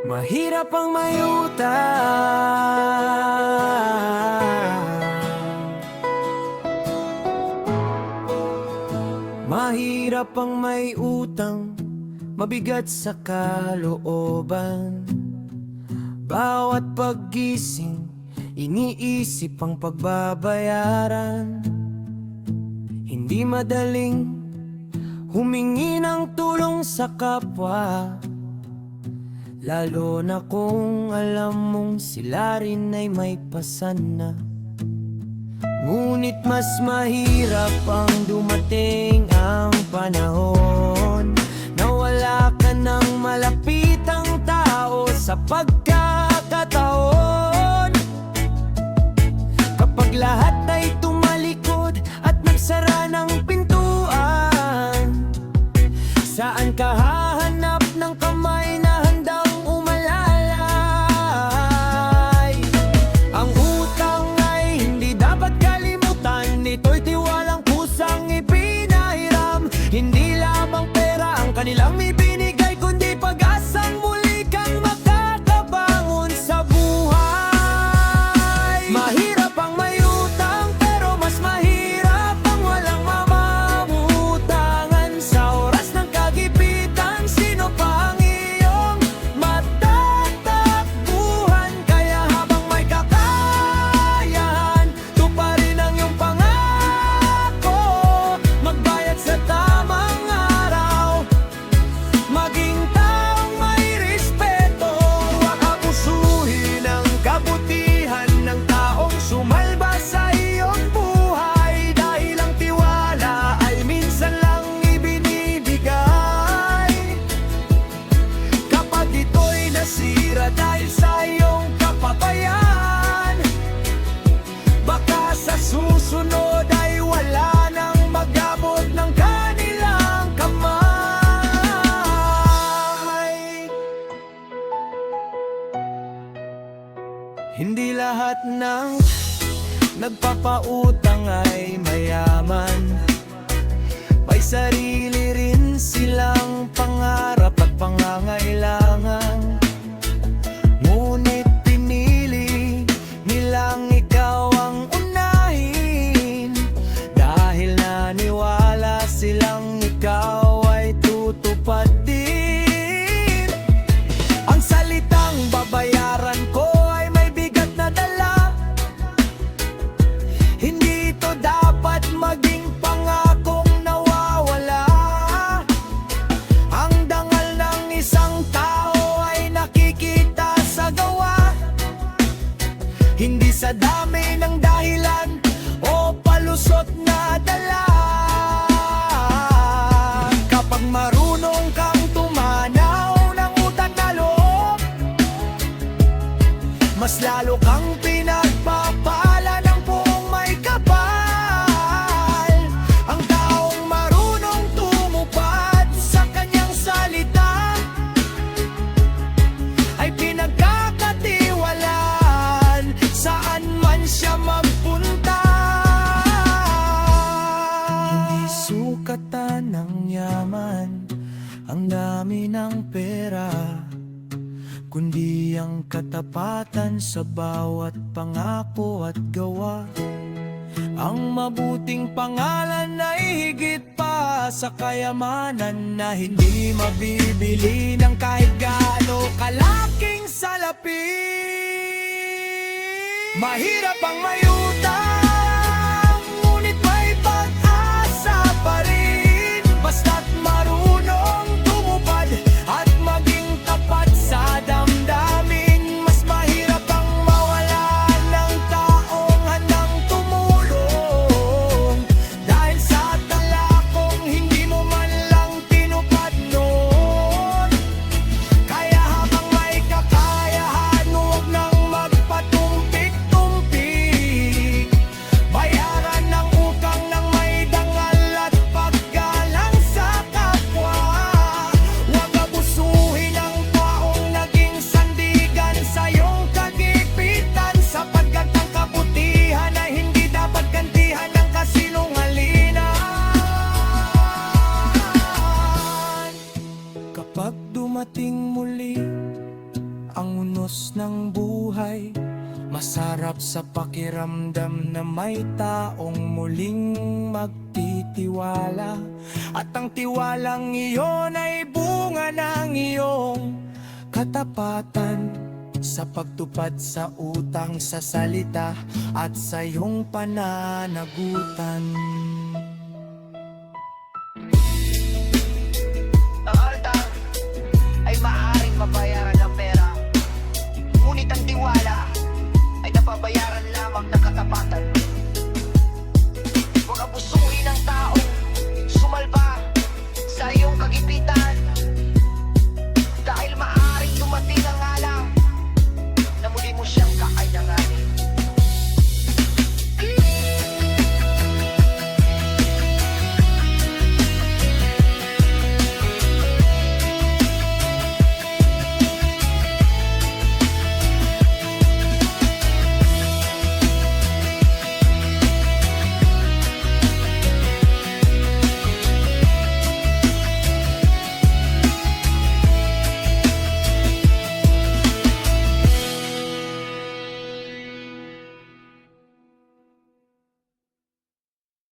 Mahirap ang may utang. Mahirap ang may utang, mabigat sa kalooban. Bawat paggising, iniisip ang pagbabayaran. Hindi madaling humingi ng tulong sa kapwa, lalo na kung alam mong sila rin ay may pasan na. Ngunit mas mahirap ang dumating ang panahon na wala ka ng malapitang tao sa pagkakataon. Kapag lahat ay tumalikod at nagsara ng pintuan, saan ka hahanap ng kamay na handang umalalay? Ang utang ay hindi dapat kalimutan, ito'y tiwalang kusang ipinahiram. Hindi lamang pera ang kanilang ibinigay, kundi pag-asang muli kang makakabangon sa buhay. Mahirap ang may utang, pero mas mahirap ang walang mamamutangan. Sa oras ng kagipitan, sino pa ang iyong matatakbuhan? Kaya habang may kakayahan, tuparin ang iyong pangako. Magbayad sa tamang araw, maging taong may respeto. Huwag abusuhin ang kabutihan ng taong sumalba sa iyong buhay, dahil ang tiwala ay minsan lang ibinibigay. Kapag ito'y nasira dahil sa iyong kapabayaan, baka sa susunod ay wala nang mag-abot ng kanilang kamay. Hindi lahat ng nagpapautang ay mayaman. May sarili rin silang pangarap at pangangailangan. Ngunit pinili nilang ikaw ang unahin, dahil naniwala silang ikaw ay tutupad din. Ang salitang babayaran ko ay may bigat na dala. Hindi ito dapat maging pangakong nawawala. Ang dangal ng isang tao ay nakikita sa gawa, hindi sa dami ng dahilan o palusot na dala. Kapag marunong kang tumanaw ng utang na loob, mas lalo kang pinagpapala ng buong may kapal. Ang taong marunong tumupad sa kanyang salita ay pinagkakatiwalaan saan man siya magpunta. Hindi sukatan ng yaman ang dami ng pera, kundi ang katapatan sa bawat pangako at gawa. Ang mabuting pangalan ay higit pa sa kayamanan na hindi mabibili ng kahit gaano kalaking salapi. Mahirap ang may utang, ngunit may pag-asa pa rin. Basta't marunong tumupad at maging tapat sa damdamin. Mas mahirap ang mawalan ng taong handang tumulong, dahil sa tala kung hindi mo man lang tinupad noon. Kaya habang may kakayahan, huwag nang magpatumpik-tumpik. Bayaran ng utang ng may dangal at paggalang sa kapwa. Huwag abusuhin ang taong naging sandigan sa iyong kagipitan, sapagkat ang kabutihan ay hindi dapat gantihan ng kasinungalingan. Kapag dumating muli kilos ng buhay. Masarap sa pakiramdam na may taong muling magtitiwala. At ang tiwalang iyon ay bunga ng iyong katapatan sa pagtupad sa utang sa salita at sa iyong pananagutan.